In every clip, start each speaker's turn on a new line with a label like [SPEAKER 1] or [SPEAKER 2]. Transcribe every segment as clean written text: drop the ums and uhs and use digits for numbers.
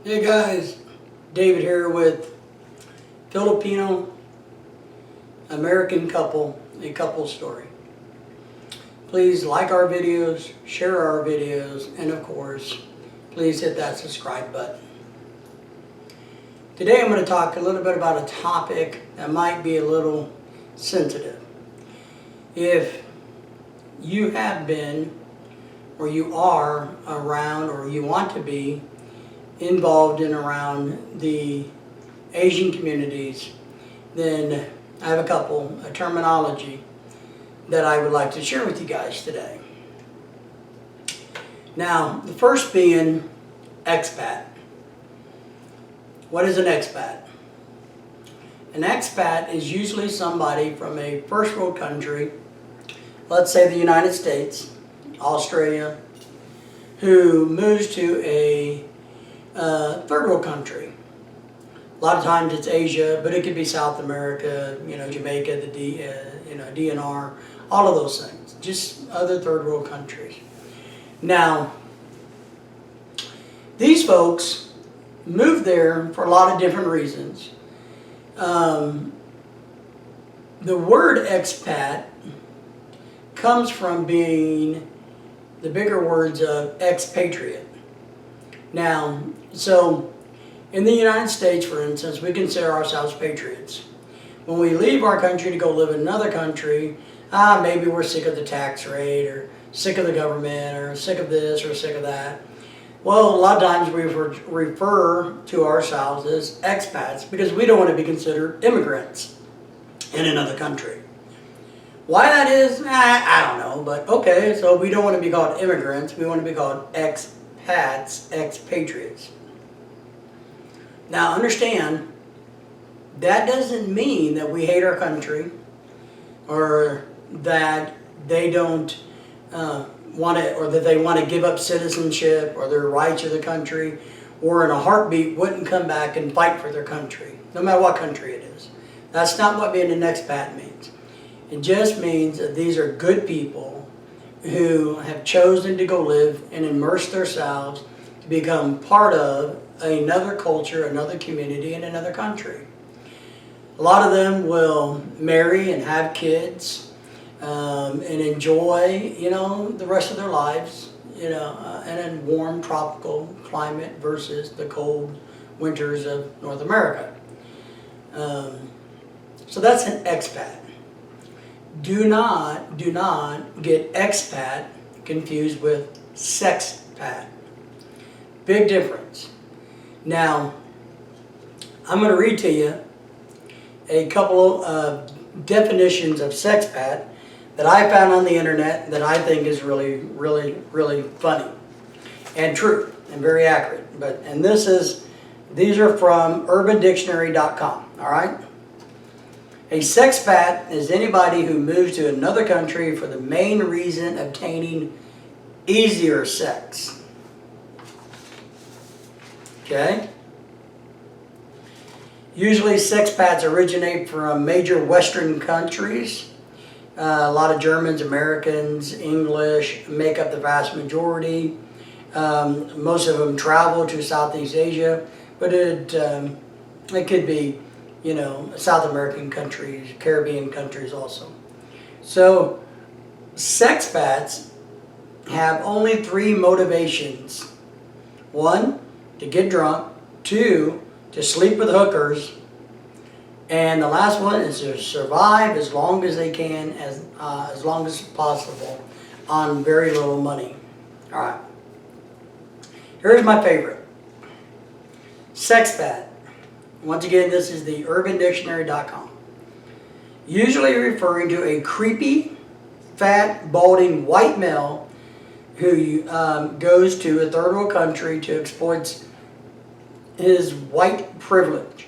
[SPEAKER 1] Hey guys, David here with Filipino American couple, a couple story. Please like our videos, share our videos, and of course, please hit that subscribe button. Today I'm going to talk a little bit about a topic that might be a little sensitive. If you have been, or you are around, or you want to be involved in around the Asian communities, then I have a terminology that I would like to share with you guys today. Now, the first being expat. What is an expat? An expat is usually somebody from a first world country, let's say the United States, Australia, who moves to a third world country. A lot of times it's Asia, but it could be South America, Jamaica, DNR, all of those things, just other third world countries. Now, these folks moved there for a lot of different reasons. The word expat comes from being the bigger words of expatriate. Now, so in the United States, for instance, we consider ourselves patriots. When we leave our country to go live in another country, maybe we're sick of the tax rate, or sick of the government, or sick of this, or sick of that. Well, a lot of times we refer to ourselves as expats because we don't want to be considered immigrants in another country. Why that is, I don't know, but okay, so we don't want to be called immigrants, we want to be called expats, expatriates. Now understand, that doesn't mean that we hate our country or that they don't want to, or that they want to give up citizenship or their rights to the country, or in a heartbeat wouldn't come back and fight for their country, no matter what country it is. That's not what being an expat means. It just means that these are good people who have chosen to go live and immerse themselves to become part of another culture, another community, in another country. A lot of them will marry and have kids and enjoy, the rest of their lives, in a warm tropical climate versus the cold winters of North America. So that's an expat. Do not get expat confused with sexpat. Big difference. Now, I'm going to read to you a couple of definitions of sexpat that I found on the internet that I think is really, really, really funny and true and very accurate. These are from urbandictionary.com, all right? A sexpat is anybody who moves to another country for the main reason obtaining easier sex. Okay? Usually sexpats originate from major Western countries. A lot of Germans, Americans, English make up the vast majority. Most of them travel to Southeast Asia, but it could be South American countries, Caribbean countries also. So, sexpats have only 3 motivations. 1, to get drunk. 2, to sleep with hookers. And the last one is to survive as long as they can, as long as possible, on very little money. Alright. Here's my favorite. Sexpat. Once again, this is the urbandictionary.com. Usually referring to a creepy, fat, balding white male who goes to a third world country to exploit his white privilege,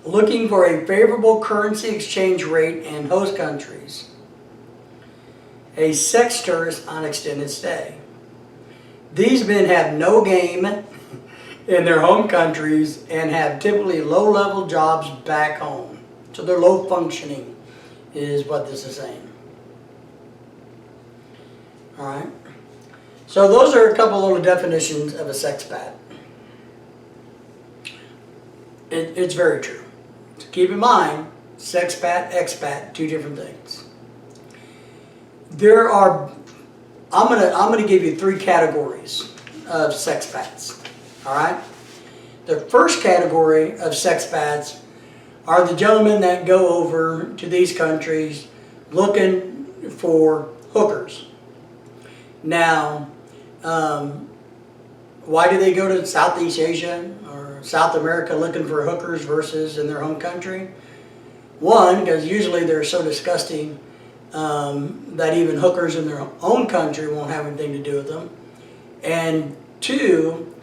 [SPEAKER 1] looking for a favorable currency exchange rate in host countries. A sex tourist on extended stay. These men have no game in their home countries and have typically low-level jobs back home. So they're low functioning is what this is saying. Alright. So those are a couple little definitions of a sexpat. It's very true. So keep in mind, sexpat, expat, two different things. There are, I'm gonna give you three categories of sexpats. All right. The first category of sexpats are the gentlemen that go over to these countries looking for hookers. Now, why do they go to Southeast Asia or South America looking for hookers versus in their home country? One, because usually they're so disgusting that even hookers in their own country won't have anything to do with them. And two,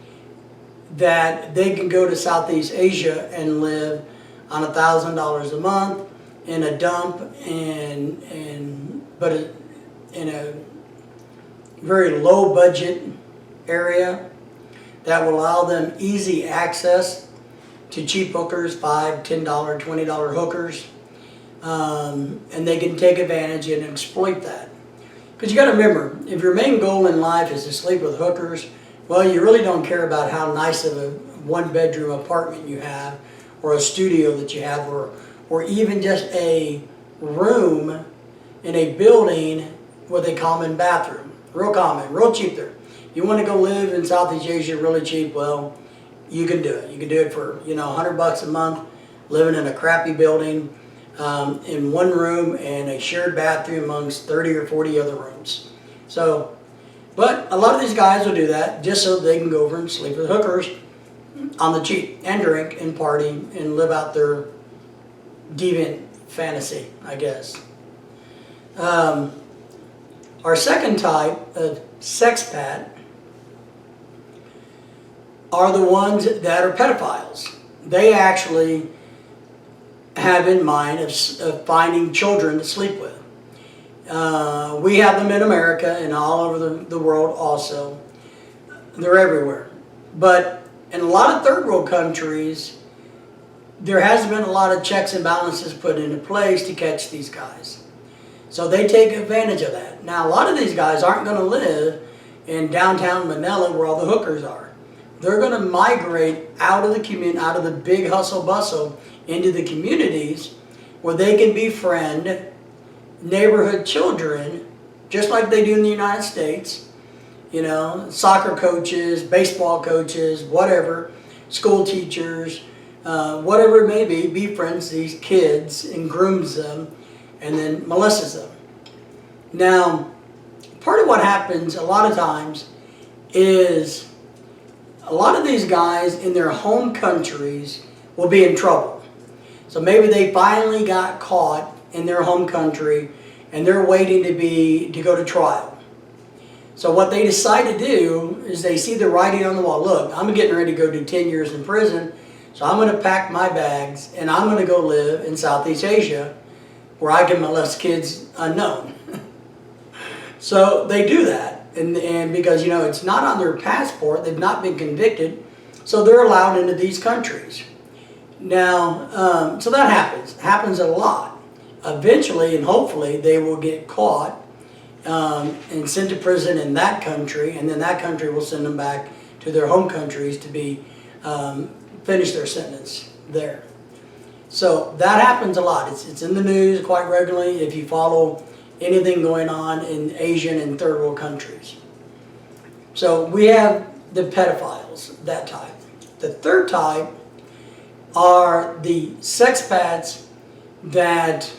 [SPEAKER 1] that they can go to Southeast Asia and live on $1,000 a month in a dump but in a very low budget area that will allow them easy access to cheap hookers, $5, $10, $20 hookers, and they can take advantage and exploit that. Because you got to remember, if your main goal in life is to sleep with hookers, well, you really don't care about how nice of a one-bedroom apartment you have, or a studio that you have, or even just a room in a building with a common bathroom. Real common, real cheap there. You want to go live in Southeast Asia really cheap, well, you can do it. You can do it for, $100 a month, living in a crappy building, in one room and a shared bathroom amongst 30 or 40 other rooms. So, but a lot of these guys will do that just so they can go over and sleep with hookers on the cheap and drink and party and live out their deviant fantasy, I guess. Our second type of sexpat are the ones that are pedophiles. They actually have in mind of finding children to sleep with. We have them in America and all over the world also. They're everywhere. But in a lot of third world countries, there hasn't been a lot of checks and balances put into place to catch these guys. So they take advantage of that. Now, a lot of these guys aren't going to live in downtown Manila where all the hookers are. They're going to migrate out of the community, out of the big hustle bustle, into the communities where they can befriend neighborhood children, just like they do in the United States. Soccer coaches, baseball coaches, whatever, school teachers, whatever it may be, befriends these kids and grooms them and then molests them. Now, part of what happens a lot of times is a lot of these guys in their home countries will be in trouble. So maybe they finally got caught in their home country and they're waiting to go to trial. So what they decide to do is they see the writing on the wall. Look, I'm getting ready to go do 10 years in prison, so I'm going to pack my bags and I'm going to go live in Southeast Asia where I can molest kids unknown. So they do that, and because it's not on their passport, they've not been convicted, so they're allowed into these countries. Now, so that happens a lot. Eventually and hopefully they will get caught and sent to prison in that country, and then that country will send them back to their home countries to be finish their sentence there. So that happens a lot. It's in the news quite regularly if you follow anything going on in Asian and third world countries. So we have the pedophiles, that type. The third type are the sexpats that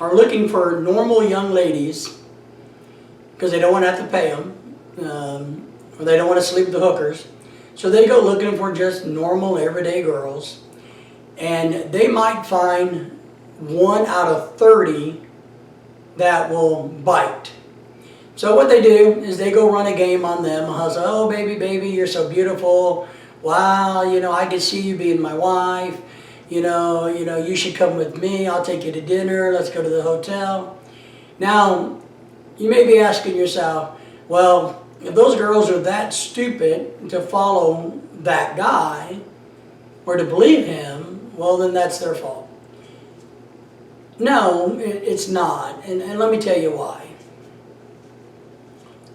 [SPEAKER 1] are looking for normal young ladies because they don't want to have to pay them, or they don't want to sleep with the hookers. So they go looking for just normal, everyday girls, and they might find 1 out of 30 that will bite. So what they do is they go run a game on them. Say, oh, baby, you're so beautiful. Wow, I can see you being my wife. You should come with me. I'll take you to dinner. Let's go to the hotel. Now, you may be asking yourself, well, if those girls are that stupid to follow that guy or to believe him, well, then that's their fault. No, it's not. And let me tell you why.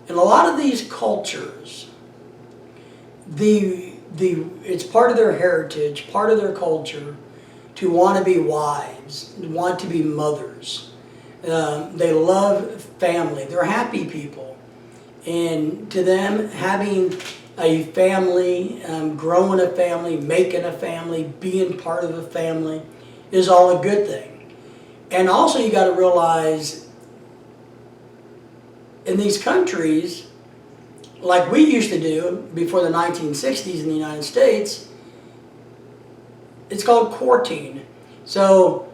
[SPEAKER 1] In a lot of these cultures, the it's part of their heritage, part of their culture, to want to be wives, want to be mothers. They love family. They're happy people. And to them, having a family, growing a family, making a family, being part of a family is all a good thing. And also you got to realize in these countries, like we used to do before the 1960s in the United States, it's called courting. So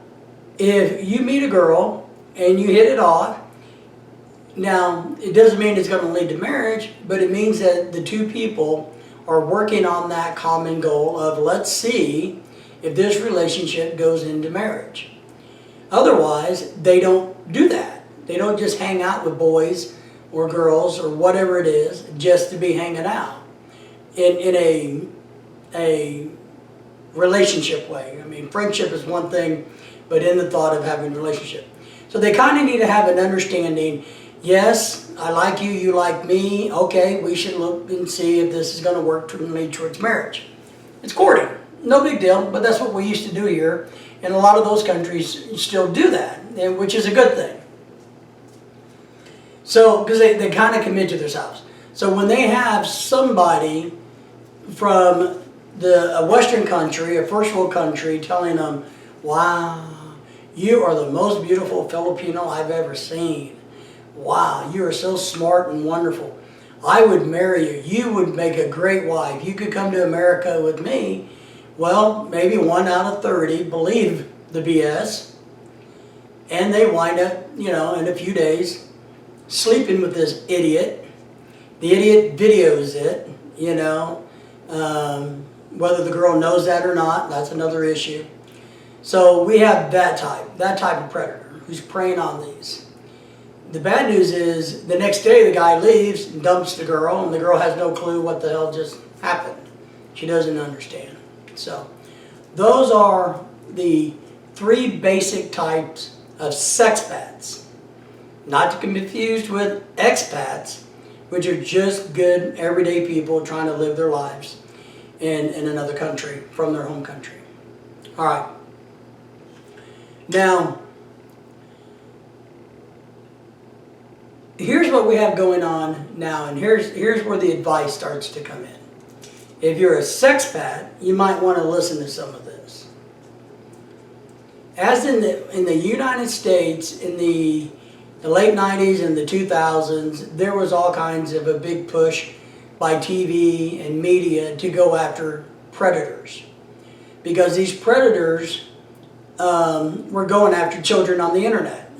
[SPEAKER 1] if you meet a girl and you hit it off, now it doesn't mean it's going to lead to marriage, but it means that the two people are working on that common goal of, let's see if this relationship goes into marriage. Otherwise, they don't do that. They don't just hang out with boys or girls or whatever it is just to be hanging out in a relationship way. I mean, friendship is one thing, but in the thought of having a relationship. So they kind of need to have an understanding, yes, I like you, you like me, okay, we should look and see if this is going to work to lead towards marriage. It's courting, no big deal, but that's what we used to do here, and a lot of those countries still do that, which is a good thing. So, because they kind of commit to themselves. So when they have somebody from a Western country, a first world country, telling them, wow, you are the most beautiful Filipino I've ever seen. Wow, you are so smart and wonderful. I would marry you. You would make a great wife. You could come to America with me. Well, maybe 1 out of 30 believe the BS, and they wind up, in a few days, sleeping with this idiot. The idiot videos it, whether the girl knows that or not, that's another issue. So we have that type of predator who's preying on these. The bad news is the next day the guy leaves and dumps the girl, and the girl has no clue what the hell just happened. She doesn't understand. So those are the 3 basic types of sexpads. Not to be confused with expats, which are just good everyday people trying to live their lives in another country from their home country. All right. Now, here's what we have going on now, and here's where the advice starts to come in. If you're a sexpat, you might want to listen to some of this. As in the United States, in the late 90s and the 2000s, there was all kinds of a big push by TV and media to go after predators. Because these predators were going after children on the internet,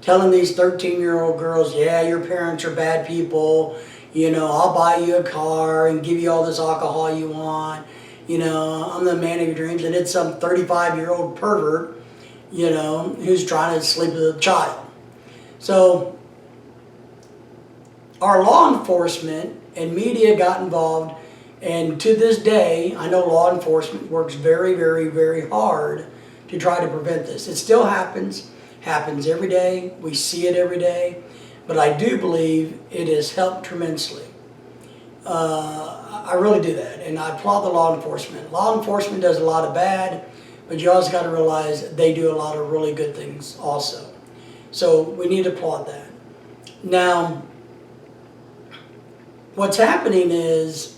[SPEAKER 1] telling these 13-year-old girls, yeah, your parents are bad people, I'll buy you a car and give you all this alcohol you want, I'm the man of your dreams, and it's some 35-year-old pervert, who's trying to sleep with a child. So our law enforcement and media got involved, and to this day, I know law enforcement works very, very, very hard to try to prevent this. It still happens every day. We see it every day, but I do believe it has helped tremendously. I really do that, and I applaud the law enforcement. Law enforcement does a lot of bad, but you also got to realize they do a lot of really good things also. So we need to applaud that. Now, what's happening is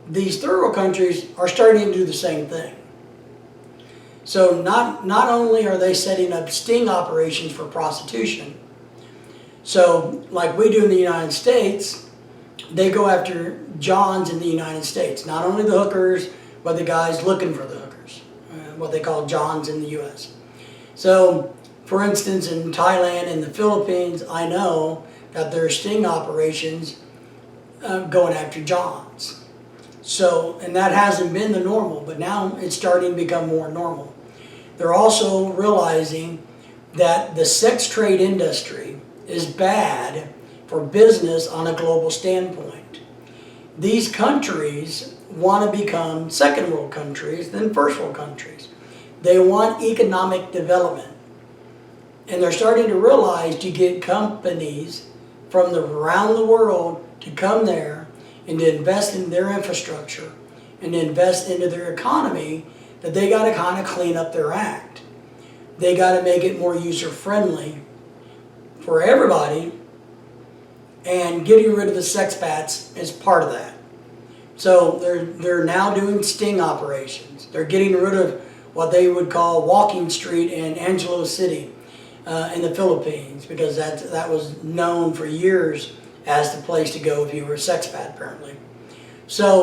[SPEAKER 1] these third world countries are starting to do the same thing. So not only are they setting up sting operations for prostitution, so like we do in the United States, they go after Johns in the United States. Not only the hookers, but the guys looking for the hookers, what they call Johns in the U.S. So, for instance, in Thailand and the Philippines, I know that there are sting operations going after Johns. So, and that hasn't been the normal, but now it's starting to become more normal. They're also realizing that the sex trade industry is bad for business on a global standpoint. These countries want to become second world countries than first world countries. They want economic development. And they're starting to realize to get companies from around the world to come there and to invest in their infrastructure and to invest into their economy, that they got to kind of clean up their act. They got to make it more user-friendly for everybody, and getting rid of the sexpats is part of that. So they're now doing sting operations. They're getting rid of what they would call Walking Street in Angelo City in the Philippines, because that was known for years as the place to go if you were a sexpat, apparently. So